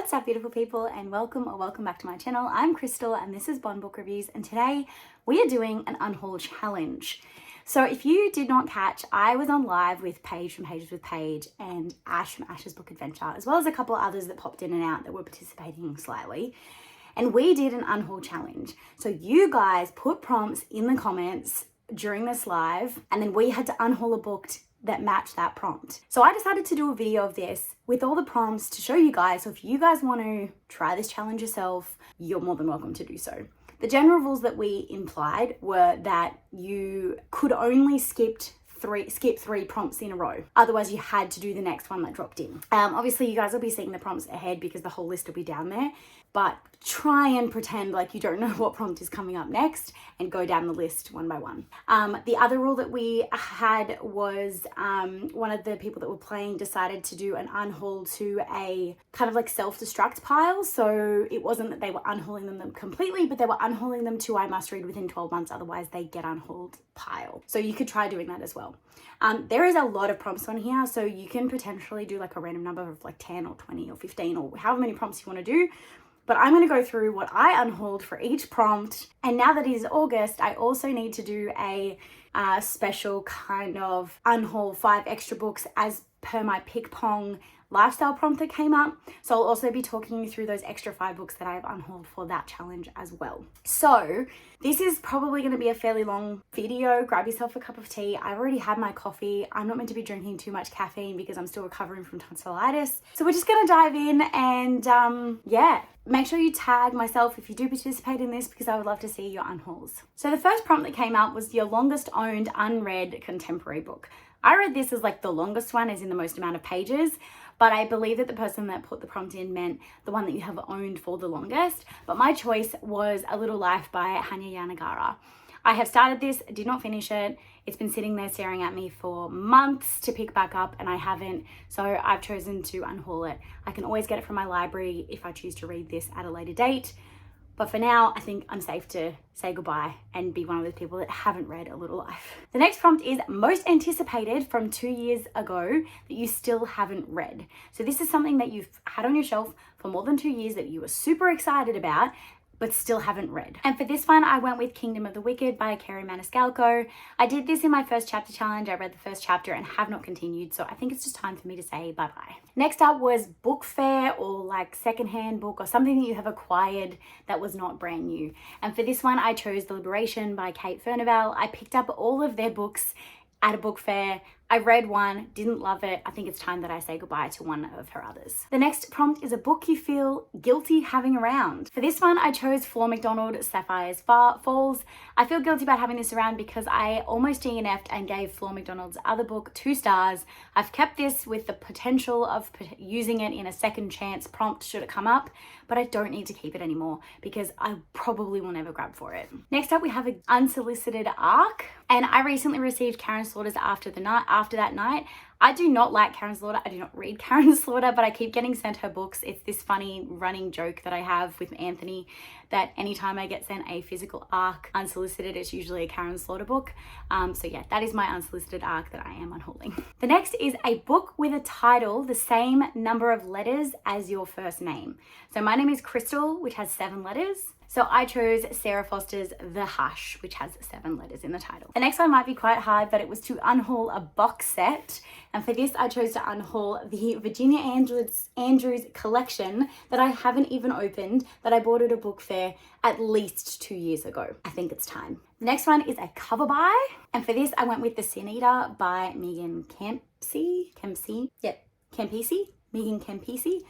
What's up, beautiful people, and welcome back to my channel. I'm Crystal and this is Bond Book Reviews, and today we are doing an Unhaul challenge. So if you did not catch, I was on live with Paige from Pages with Paige and Ash from Ash's Book Adventure, as well as a couple of others that popped in and out that were participating slightly. And we did an Unhaul challenge. So you guys put prompts in the comments during this live, and then we had to unhaul a book that matched that prompt. So I decided to do a video of this with all the prompts to show you guys. So if you guys want to try this challenge yourself, you're more than welcome to do so. The general rules that we implied were that you could only skip three prompts in a row. Otherwise, you had to do the next one that dropped in. Obviously, you guys will be seeing the prompts ahead because the whole list will be down there. But try and pretend like you don't know what prompt is coming up next and go down the list one by one. The other rule that we had was one of the people that were playing decided to do an unhaul to a kind of like self-destruct pile. So it wasn't that they were unhauling them completely, but they were unhauling them to I must read within 12 months, otherwise they get unhauled pile. So you could try doing that as well. There is a lot of prompts on here, so you can potentially do like a random number of like 10 or 20 or 15 or however many prompts you want to do. But I'm going to go through what I unhauled for each prompt. And now that it is August, I also need to do a special kind of unhaul 5 extra books as per my Pick Pong lifestyle prompt that came up. So I'll also be talking you through those extra 5 books that I've unhauled for that challenge as well. So this is probably going to be a fairly long video. Grab yourself a cup of tea. I've already had my coffee. I'm not meant to be drinking too much caffeine because I'm still recovering from tonsillitis. So we're just going to dive in and yeah. Make sure you tag myself if you do participate in this because I would love to see your unhauls. So the first prompt that came up was your longest owned unread contemporary book. I read this as like the longest one, as in the most amount of pages, but I believe that the person that put the prompt in meant the one that you have owned for the longest. But my choice was A Little Life by Hanya Yanagara. I have started this, did not finish it. It's been sitting there staring at me for months to pick back up and I haven't, so I've chosen to unhaul it. I can always get it from my library if I choose to read this at a later date. But for now, I think I'm safe to say goodbye and be one of those people that haven't read A Little Life. The next prompt is most anticipated from 2 years ago that you still haven't read. So this is something that you've had on your shelf for more than 2 years that you were super excited about, but still haven't read. And for this one, I went with Kingdom of the Wicked by Kerri Maniscalco. I did this in my first chapter challenge. I read the first chapter and have not continued, so I think it's just time for me to say bye-bye. Next up was book fair or like secondhand book or something that you have acquired that was not brand new. And for this one, I chose The Liberation by Kate Furnivale. I picked up all of their books at a book fair. I read one, didn't love it. I think it's time that I say goodbye to one of her others. The next prompt is a book you feel guilty having around. For this one, I chose Flora MacDonald, Sapphire's Falls. I feel guilty about having this around because I almost DNF'd and gave Flora MacDonald's other book 2 stars. I've kept this with the potential of using it in a second chance prompt should it come up, but I don't need to keep it anymore because I probably will never grab for it. Next up, we have an Unsolicited ARC, and I recently received Karen Slaughter's After That Night. I do not like Karen Slaughter. I do not read Karen Slaughter, but I keep getting sent her books. It's this funny running joke that I have with Anthony that anytime I get sent a physical ARC unsolicited, it's usually a Karen Slaughter book. So yeah, that is my unsolicited ARC that I am unhauling. The next is a book with a title, the same number of letters as your first name. So my name is Crystal, which has 7 letters. So I chose Sarah Foster's The Hush, which has 7 letters in the title. The next one might be quite hard, but it was to unhaul a box set. And for this, I chose to unhaul the Virginia Andrews collection that I haven't even opened, that I bought at a book fair at least 2 years ago. I think it's time. The next one is a cover buy. And for this, I went with The Sin Eater by Megan Campisi. Megan Campisi.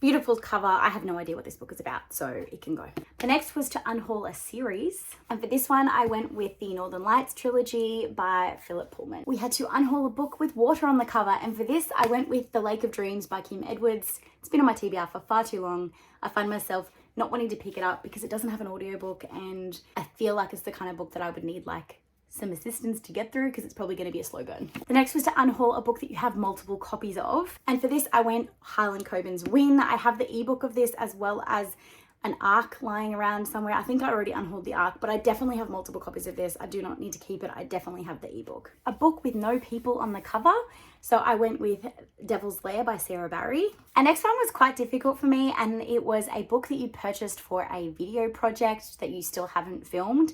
Beautiful cover. I have no idea what this book is about, so it can go. The next was to unhaul a series. And for this one, I went with the Northern Lights trilogy by Philip Pullman. We had to unhaul a book with water on the cover. And for this, I went with The Lake of Dreams by Kim Edwards. It's been on my TBR for far too long. I find myself not wanting to pick it up because it doesn't have an audiobook, and I feel like it's the kind of book that I would need like some assistance to get through because it's probably going to be a slow burn. The next was to unhaul a book that you have multiple copies of. And for this, I went Harlan Coben's Win. I have the ebook of this as well as an ARC lying around somewhere. I think I already unhauled the ARC, but I definitely have multiple copies of this. I do not need to keep it. I definitely have the ebook. A book with no people on the cover. So I went with Devil's Lair by Sarah Barry. And next one was quite difficult for me, and it was a book that you purchased for a video project that you still haven't filmed.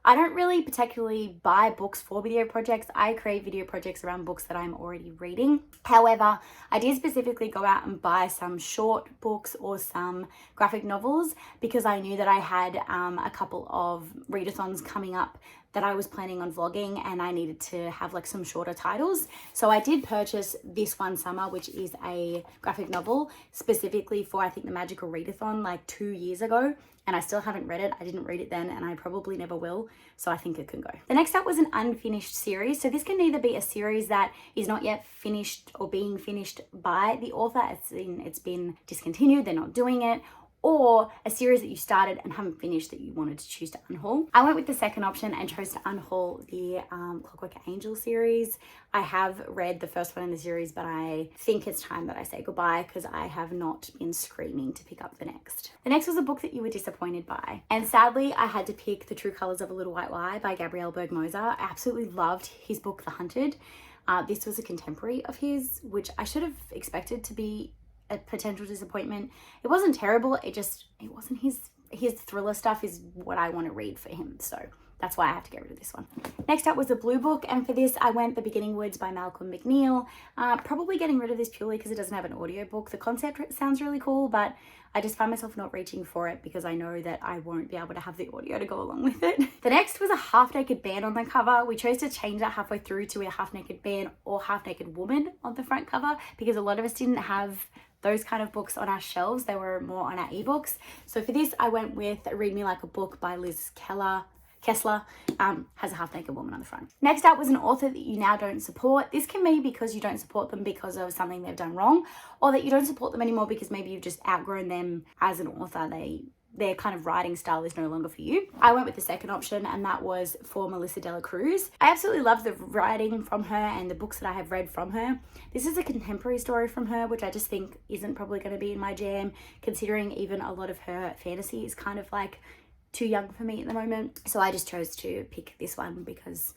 I don't really particularly buy books for video projects. I create video projects around books that I'm already reading. However, I did specifically go out and buy some short books or some graphic novels because I knew that I had a couple of readathons coming up that I was planning on vlogging, and I needed to have like some shorter titles. So I did purchase This One Summer, which is a graphic novel specifically for, I think, the Magical Readathon like 2 years ago, and I still haven't read it. I didn't read it then, and I probably never will, so I think it can go. The next up was an unfinished series. So this can either be a series that is not yet finished or being finished by the author, it's been discontinued, they're not doing it, or a series that you started and haven't finished that you wanted to choose to unhaul. I went with the second option and chose to unhaul the Clockwork Angel series. I have read the first one in the series, but I think it's time that I say goodbye because I have not been screaming to pick up the next. The next was a book that you were disappointed by. And sadly, I had to pick The True Colors of a Little White Lie by Gabriel Berg-Moser. I absolutely loved his book, The Hunted. This was a contemporary of his, which I should have expected to be a potential disappointment. It wasn't terrible, it wasn't his thriller stuff is what I want to read for him, so that's why I have to get rid of this one. Next up was a blue book, and for this I went The Beginning Words by Malcolm McNeil. Probably getting rid of this purely because it doesn't have an audiobook. The concept sounds really cool, but I just find myself not reaching for it because I know that I won't be able to have the audio to go along with it. The next was a half-naked band on the cover. We chose to change that halfway through to a half-naked band or half-naked woman on the front cover because a lot of us didn't have those kind of books on our shelves. They were more on our ebooks. So for this, I went with Read Me Like a Book by Liz Kessler, has a half-naked woman on the front. Next up was an author that you now don't support. This can be because you don't support them because of something they've done wrong, or that you don't support them anymore because maybe you've just outgrown them as an author. Their kind of writing style is no longer for you. I went with the second option, and that was for Melissa Dela Cruz. I absolutely love the writing from her and the books that I have read from her. This is a contemporary story from her, which I just think isn't probably going to be in my jam, considering even a lot of her fantasy is kind of like too young for me at the moment. So I just chose to pick this one because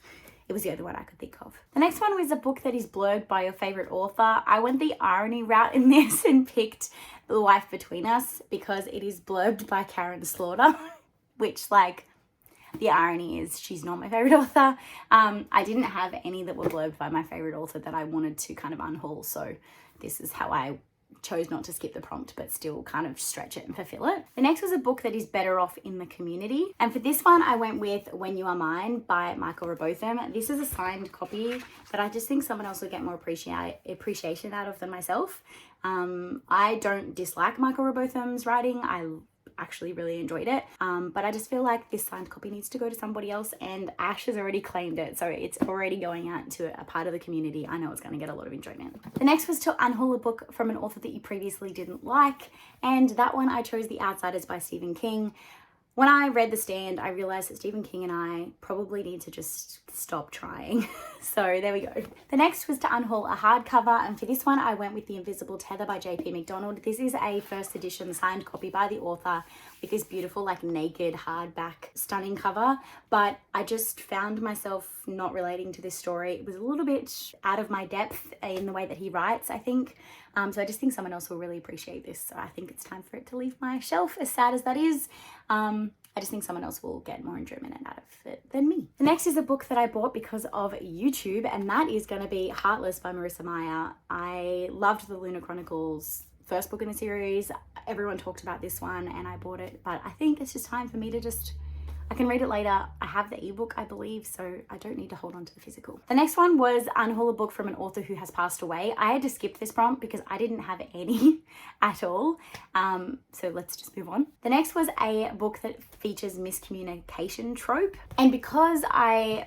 it was the only one I could think of. The next one was a book that is blurred by your favorite author. I went the irony route in this and picked The Wife Between Us because it is blurbed by Karen Slaughter, which, like, the irony is she's not my favorite author. I didn't have any that were blurbed by my favorite author that I wanted to kind of unhaul, so this is how I chose not to skip the prompt but still kind of stretch it and fulfill it. The next was a book that is better off in the community, and for this one I went with When You Are Mine by Michael Robotham. This is a signed copy that I just think someone else will get more appreciation out of than myself. I don't dislike Michael Robotham's writing. I actually really enjoyed it, but I just feel like this signed copy needs to go to somebody else, and Ash has already claimed it, so it's already going out to a part of the community. I know it's going to get a lot of enjoyment. The next was to unhaul a book from an author that you previously didn't like, and that one I chose The Outsiders by Stephen King. When I read The Stand, I realized that Stephen King and I probably need to just stop trying. So there we go. The next was to unhaul a hardcover, and for this one I went with The Invisible Tether by JP McDonald. This is a first edition signed copy by the author with this beautiful like naked hardback stunning cover, but I just found myself not relating to this story. It was a little bit out of my depth in the way that he writes, I think. So I just think someone else will really appreciate this. So I think it's time for it to leave my shelf, as sad as that is. I just think someone else will get more enjoyment out of it than me. The next is a book that I bought because of YouTube, and that is going to be Heartless by Marissa Meyer. I loved the Lunar Chronicles first book in the series. Everyone talked about this one and I bought it, but I think it's just time for me to I can read it later. I have the ebook, I believe, so I don't need to hold on to the physical. The next one was unhaul a book from an author who has passed away. I had to skip this prompt because I didn't have any at all. So let's just move on. The next was a book that features miscommunication trope. And because I'd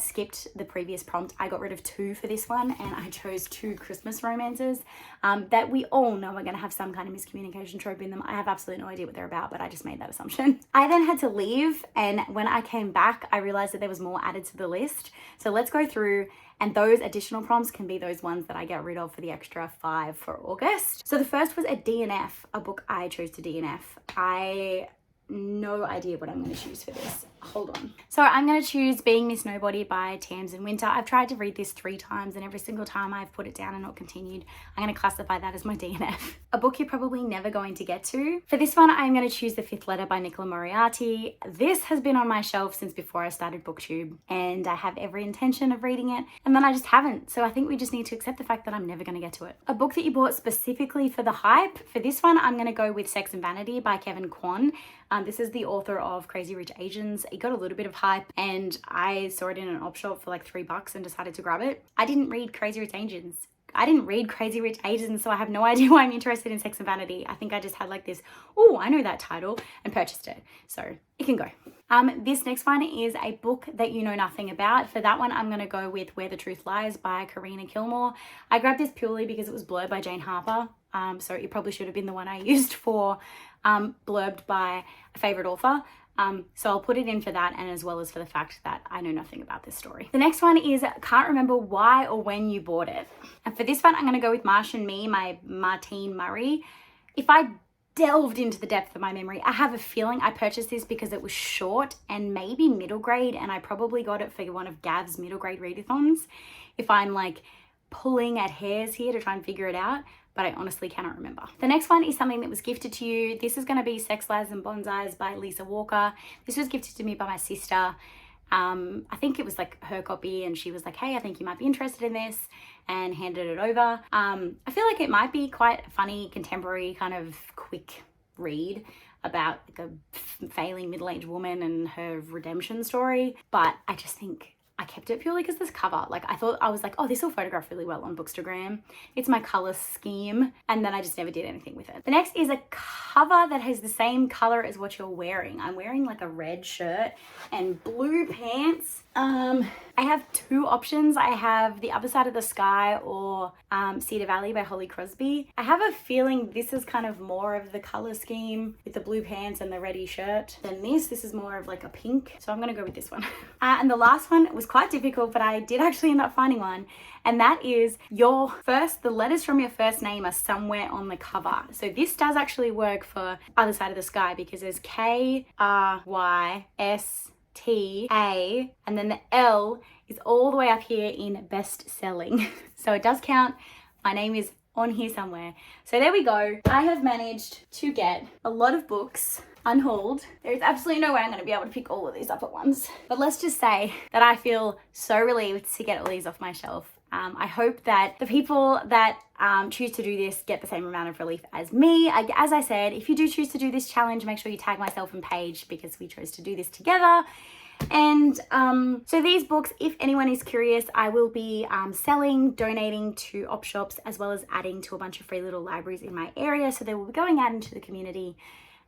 skipped the previous prompt, I got rid of 2 for this one, and I chose 2 Christmas romances that we all know are going to have some kind of miscommunication trope in them. I have absolutely no idea what they're about, but I just made that assumption. I then had to leave, and when I came back I realized that there was more added to the list, so let's go through And those additional prompts can be those ones that I get rid of for the extra 5 for August. So the first was a DNF, a book I chose to DNF. I no idea what I'm going to choose for this. Hold on. So I'm going to choose Being Miss Nobody by Tams and Winter. I've tried to read this 3 times and every single time I've put it down and not continued. I'm going to classify that as my DNF. A book you're probably never going to get to. For this one, I'm going to choose The Fifth Letter by Nicola Moriarty. This has been on my shelf since before I started BookTube and I have every intention of reading it and then I just haven't. So I think we just need to accept the fact that I'm never going to get to it. A book that you bought specifically for the hype. For this one, I'm going to go with Sex and Vanity by Kevin Kwan. This is the author of Crazy Rich Asians. It got a little bit of hype and I saw it in an opshop for like $3 and decided to grab it. I didn't read Crazy Rich Asians. So I have no idea why I'm interested in Sex and Vanity. I think I just had like this, oh, I know that title, and purchased it. So it can go. This next one is a book that you know nothing about. For that one, I'm going to go with Where the Truth Lies by Karina Kilmore. I grabbed this purely because it was blurred by Jane Harper. So it probably should have been the one I used for blurbed by a favorite author. So I'll put it in for that and as well as for the fact that I know nothing about this story. The next one is Can't Remember Why or When You Bought It. And for this one, I'm going to go with Marsh and Me, my Martine Murray. If I delved into the depth of my memory, I have a feeling I purchased this because it was short and maybe middle grade, and I probably got it for one of Gav's middle grade readathons. If I'm like pulling at hairs here to try and figure it out, but I honestly cannot remember. The next one is something that was gifted to you. This is going to be Sex, Lies and Bonsais by Lisa Walker. This was gifted to me by my sister. I think it was like her copy and she was like, hey, I think you might be interested in this, and handed it over. I feel like it might be quite a funny, contemporary kind of quick read about like a failing middle-aged woman and her redemption story, but I just think I kept it purely because this cover, like I was like, oh, this will photograph really well on Bookstagram. It's my color scheme. And then I just never did anything with it. The next is a cover that has the same color as what you're wearing. I'm wearing like a red shirt and blue pants. I have 2 options. I have The Other Side of the Sky or Cedar Valley by Holly Crosby. I have a feeling this is kind of more of the color scheme with the blue pants and the reddy shirt than this. This is more of like a pink. So I'm going to go with this one. And the last one was quite difficult, but I did actually end up finding one. And that is the letters from your first name are somewhere on the cover. So this does actually work for Other Side of the Sky because there's KRYSTA, and then the L is all the way up here in best selling. So it does count. My name is on here somewhere. So there we go. I have managed to get a lot of books unhauled. There is absolutely no way I'm going to be able to pick all of these up at once. But let's just say that I feel so relieved to get all these off my shelf. I hope that the people that choose to do this get the same amount of relief as me. As I said, if you do choose to do this challenge, make sure you tag myself and Paige because we chose to do this together. And so these books, if anyone is curious, I will be selling, donating to op shops, as well as adding to a bunch of free little libraries in my area. So they will be going out into the community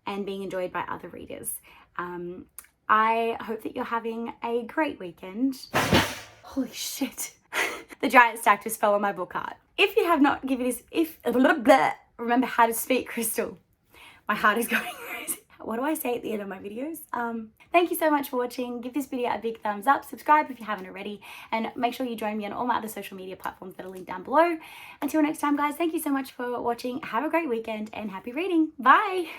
and being enjoyed by other readers. I hope that you're having a great weekend. Holy shit. The giant stack just fell on my book cart. If you have not given this, remember how to speak, Crystal. My heart is going crazy. What do I say at the end of my videos? Thank you so much for watching. Give this video a big thumbs up. Subscribe if you haven't already. And make sure you join me on all my other social media platforms that are linked down below. Until next time, guys, thank you so much for watching. Have a great weekend and happy reading. Bye.